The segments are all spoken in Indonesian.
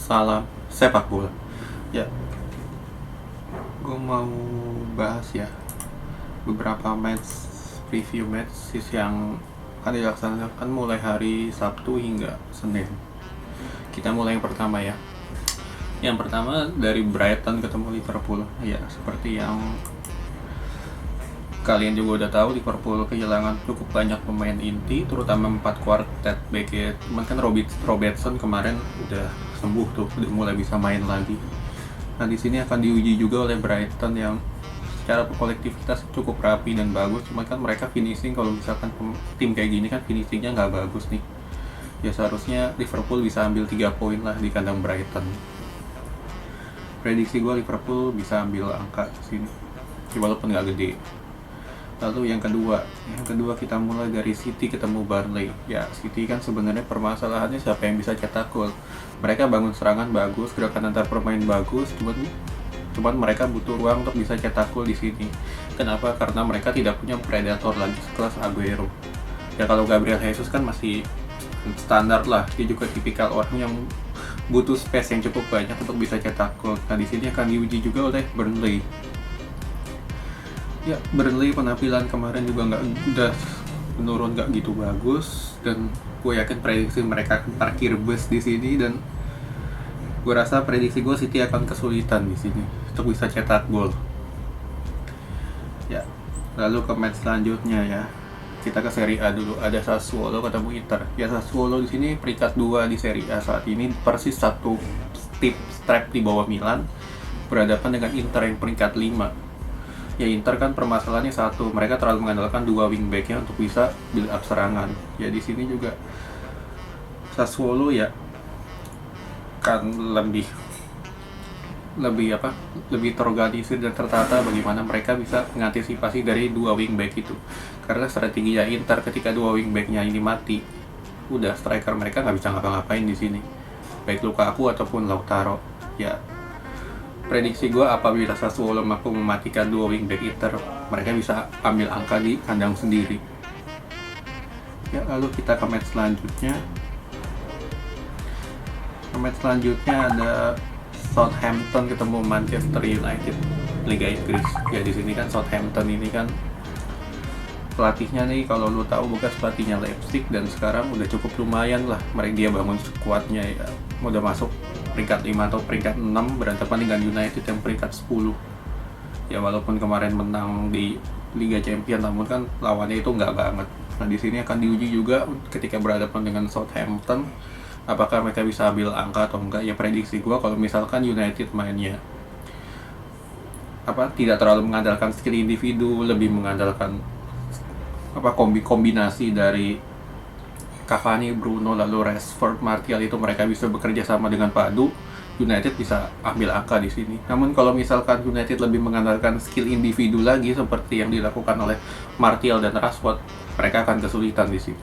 Salam sepak bola. Ya, gue mau bahas ya beberapa preview match yang akan dilaksanakan mulai hari Sabtu hingga Senin. Kita mulai yang pertama ya. Yang pertama dari Brighton ketemu Liverpool. Ya, seperti yang kalian juga udah tahu, Liverpool kehilangan cukup banyak pemain inti, terutama 4 quartet back ya. Cuman kan Robertson kemarin udah sembuh tuh, udah mulai bisa main lagi. Nah, di sini akan diuji juga oleh Brighton yang secara kolektivitas cukup rapi dan bagus. Cuman kan mereka finishing, kalau misalkan tim kayak gini kan finishingnya nggak bagus nih. Ya seharusnya Liverpool bisa ambil 3 poin lah di kandang Brighton. Prediksi gue Liverpool bisa ambil angka sini, walaupun nggak gede. Lalu yang kedua kita mulai dari City ketemu Burnley. Ya, City kan sebenarnya permasalahannya siapa yang bisa cetak gol. Mereka bangun serangan bagus, gerakan antar pemain bagus, cuman mereka butuh ruang untuk bisa cetak gol di sini. Kenapa? Karena mereka tidak punya predator lagi sekelas Aguero. Ya kalau Gabriel Jesus kan masih standar lah, dia juga tipikal orang yang butuh space yang cukup banyak untuk bisa cetak gol. Nah, di sini akan diuji juga oleh Burnley. Ya, Burnley penampilan kemarin juga udah menurun, nggak gitu bagus, dan gue yakin prediksi mereka akan parkir bus di sini, dan gue rasa prediksi gue City akan kesulitan di sini untuk bisa cetak gol. Ya, lalu ke match selanjutnya ya. Kita ke Serie A dulu. Ada Sassuolo ketemu Inter. Ya, Sassuolo di sini peringkat 2 di Serie A saat ini, persis satu strap di bawah Milan, berhadapan dengan Inter yang peringkat 5. Ya, Inter kan permasalahannya satu, mereka terlalu mengandalkan 2 wingbacknya untuk bisa build up serangan. Ya, di sini juga Sassuolo ya kan lebih terorganisir dan tertata bagaimana mereka bisa mengantisipasi dari 2 wingback itu. Karena strateginya Inter ketika 2 wingbacknya ini mati, udah striker mereka nggak bisa ngapa-ngapain di sini, baik Lukaku ataupun Lautaro. Ya, prediksi gue apabila Sassuolo mampu mematikan 2 wingback Inter, mereka bisa ambil angka di kandang sendiri. Ya, lalu kita ke match selanjutnya. Ada Southampton ketemu Manchester United, Liga Inggris. Ya, di sini kan Southampton ini kan pelatihnya nih, kalau lu tahu, bekas pelatihnya Leipzig, dan sekarang udah cukup lumayan lah mereka dia bangun skuadnya ya, udah masuk peringkat 5 atau peringkat 6 berhadapan dengan United yang peringkat 10. Ya, walaupun kemarin menang di Liga Champions, namun kan lawannya itu nggak banget. Nah, di sini akan diuji juga ketika berhadapan dengan Southampton, apakah mereka bisa ambil angka atau enggak. Ya, prediksi gue kalau misalkan United mainnya tidak terlalu mengandalkan skill individu, lebih mengandalkan kombinasi dari Cavani, Bruno, lalu Rashford, Martial, itu mereka bisa bekerja sama dengan padu, United bisa ambil angka di sini. Namun kalau misalkan United lebih mengandalkan skill individu lagi seperti yang dilakukan oleh Martial dan Rashford, mereka akan kesulitan di sini.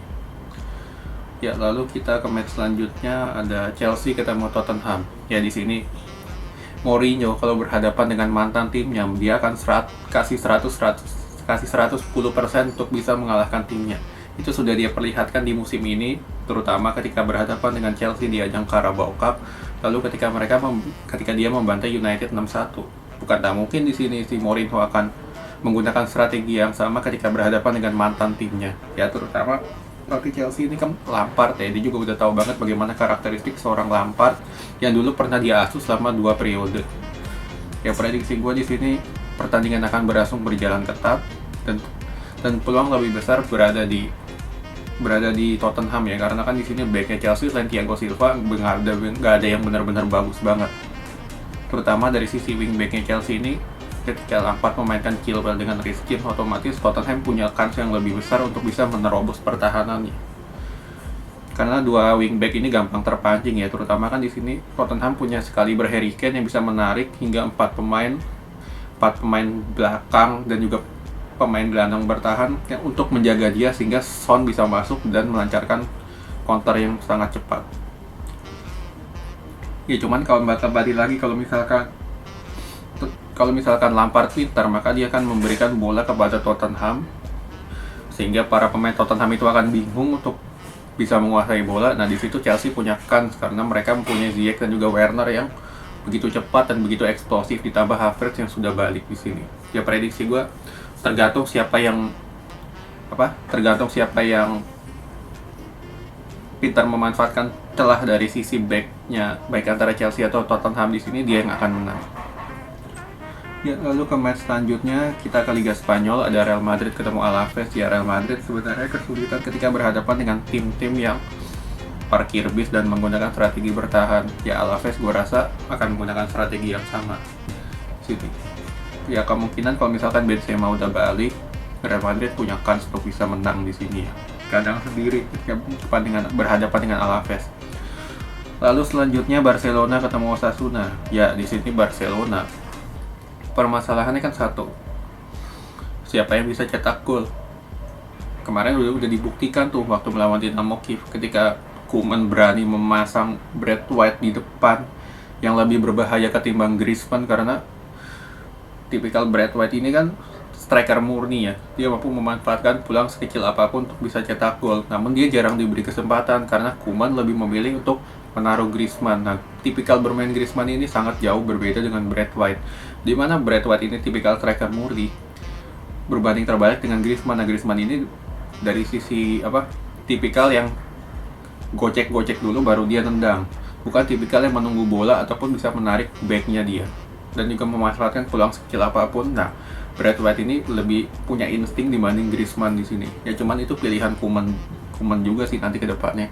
Ya, lalu kita ke match selanjutnya, ada Chelsea ketemu Tottenham. Ya, di sini Mourinho kalau berhadapan dengan mantan timnya, dia akan kasih 110% untuk bisa mengalahkan timnya. Itu sudah dia perlihatkan di musim ini, terutama ketika berhadapan dengan Chelsea di ajang Carabao Cup, lalu ketika dia membantai United 6-1. Bukan tak mungkin di sini si Mourinho akan menggunakan strategi yang sama ketika berhadapan dengan mantan timnya. Ya, terutama pelatih Chelsea ini kan Lampard ya, dia juga udah tahu banget bagaimana karakteristik seorang Lampard yang dulu pernah dia asuh selama 2 periode. Ya, prediksi gue di sini pertandingan akan berjalan ketat, dan peluang lebih besar berada di Tottenham ya, karena kan di sini backnya Chelsea selain Thiago Silva nggak ada yang benar-benar bagus banget, terutama dari sisi wing backnya Chelsea ini. Ketika Lampard memainkan Chilwell dengan Reece James, otomatis Tottenham punya kans yang lebih besar untuk bisa menerobos pertahanannya, karena 2 wingback ini gampang terpancing ya, terutama kan di sini Tottenham punya sekali Harry Kane yang bisa menarik hingga 4 pemain belakang dan juga pemain gelandang bertahan untuk menjaga dia, sehingga Son bisa masuk dan melancarkan counter yang sangat cepat. Ya, cuman kalau kembali lagi, kalau misalkan Lampard pintar, maka dia akan memberikan bola kepada Tottenham, sehingga para pemain Tottenham itu akan bingung untuk bisa menguasai bola. Nah, di situ Chelsea punya kans karena mereka mempunyai Ziyech dan juga Werner yang begitu cepat dan begitu eksplosif, ditambah Havertz yang sudah balik di sini. Ya prediksi gue tergantung siapa yang pintar memanfaatkan celah dari sisi backnya, baik antara Chelsea atau Tottenham di sini, dia yang akan menang. Ya, lalu ke match selanjutnya kita ke Liga Spanyol, ada Real Madrid ketemu Alaves. Ya, Real Madrid sebenarnya kesulitan ketika berhadapan dengan tim-tim yang parkir bis dan menggunakan strategi bertahan. Ya, Alaves gue rasa akan menggunakan strategi yang sama sini. Ya, kemungkinan kalau misalkan Benzema udah balik, Real Madrid punya kans untuk bisa menang di sini ya. Kadang sendiri ketika berhadapan dengan Alaves. Lalu selanjutnya Barcelona ketemu Osasuna. Ya, di sini Barcelona permasalahannya kan satu, siapa yang bisa cetak gol. Kemarin udah dibuktikan tuh waktu melawan Dinamo Kiev ketika Koeman berani memasang Brad White di depan yang lebih berbahaya ketimbang Griezmann, karena tipikal Brad White ini kan striker murni ya, dia mampu memanfaatkan peluang sekecil apapun untuk bisa cetak gol. Namun dia jarang diberi kesempatan karena Koeman lebih memilih untuk menaruh Griezmann. Nah, tipikal bermain Griezmann ini sangat jauh berbeda dengan Brad White, di mana Brad White ini tipikal striker murni berbanding terbalik dengan Griezmann. Nah, Griezmann ini dari sisi tipikal yang gocek-gocek dulu baru dia tendang, bukan tipikal yang menunggu bola ataupun bisa menarik backnya dia dan juga memanfaatkan peluang sekecil apapun. Nah, Brad White ini lebih punya insting dibanding Griezmann di sini. Ya, cuman itu pilihan Koeman juga sih nanti ke depannya.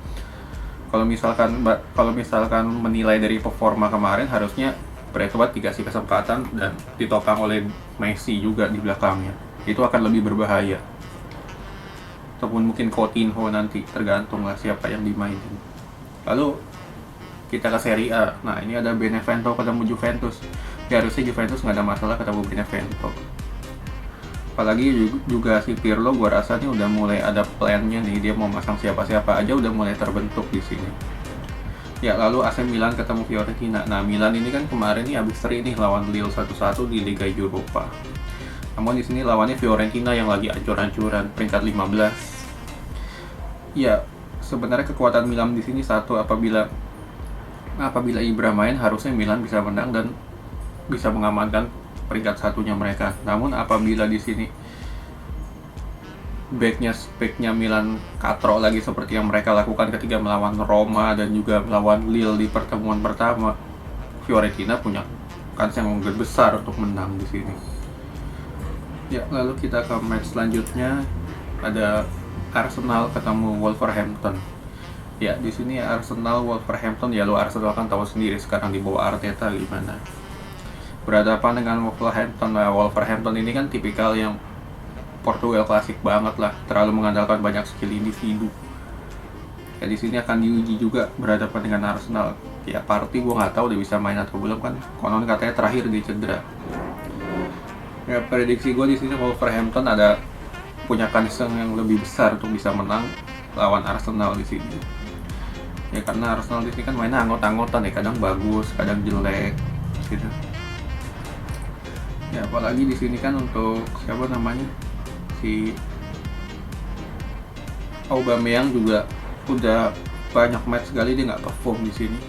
Kalau misalkan menilai dari performa kemarin, harusnya Brad White dikasih kesempatan dan ditopang oleh Messi juga di belakangnya. Itu akan lebih berbahaya. Ataupun mungkin Coutinho nanti, tergantung lah siapa yang dimainin. Lalu kita ke Serie A. Nah, ini ada Benevento ketemu Juventus. Ya, harusnya Juventus nggak ada masalah ketemu Benevento. Apalagi juga si Pirlo, gue rasa nih udah mulai ada plan-nya nih, dia mau masang siapa-siapa aja udah mulai terbentuk di sini. Ya, lalu AC Milan ketemu Fiorentina. Nah, Milan ini kan kemarin nih habis seri nih lawan Lille 1-1 di Liga Eropa. Namun di sini lawannya Fiorentina yang lagi ancur-ancuran peringkat 15. Ya, sebenarnya kekuatan Milan di sini satu, apabila Ibra main harusnya Milan bisa menang dan bisa mengamankan peringkat satunya mereka. Namun apabila di sini backnya Milan katro lagi seperti yang mereka lakukan ketika melawan Roma dan juga melawan Lille di pertemuan pertama, Fiorentina punya kans yang besar untuk menang di sini. Ya, lalu kita ke match selanjutnya, ada Arsenal ketemu Wolverhampton. Ya, di sini Arsenal Wolverhampton, ya lo Arsenal kan tahu sendiri sekarang di bawah Arteta gimana. Berhadapan dengan Wolverhampton. Nah, Wolverhampton ini kan tipikal yang Portugal klasik banget lah, terlalu mengandalkan banyak skill individu. Ya, di sini akan diuji juga berhadapan dengan Arsenal. Ya, Partey gue nggak tahu udah bisa main atau belum, kan konon katanya terakhir dia cedera. Ya, prediksi gue di sini Wolverhampton ada punya kans yang lebih besar untuk bisa menang lawan Arsenal di sini. Ya, karena Arsenal di sini kan mainnya anggot-anggotan ya, kadang bagus, kadang jelek gitu. Ya, apalagi di sini kan untuk siapa namanya, si Aubameyang juga udah banyak match sekali dia nggak perform di sini.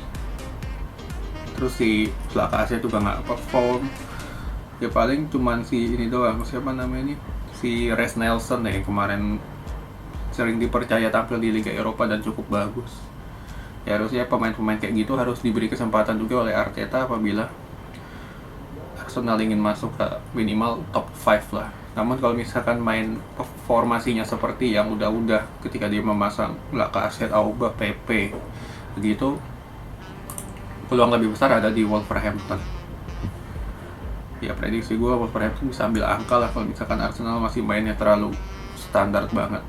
Terus si Lacazette juga nggak perform. Ya, paling cuman si ini doang, siapa namanya ini, si Reiss Nelson ya, yang kemarin sering dipercaya tampil di Liga Eropa dan cukup bagus. Ya, harusnya pemain-pemain kayak gitu harus diberi kesempatan juga oleh Arteta apabila Arsenal ingin masuk ke minimal top 5 lah. Namun kalau misalkan main formasinya seperti yang udah ketika dia memasang Lacazette, Auba, Pepe begitu, peluang lebih besar ada di Wolverhampton. Ya, prediksi gue Wolverhampton bisa ambil angka lah kalau misalkan Arsenal masih mainnya terlalu standar banget.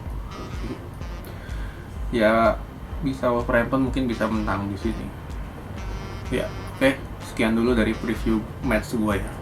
Ya, bisa Wolverhampton mungkin bisa menang di sini. Ya, oke. Sekian dulu dari preview match gue ya.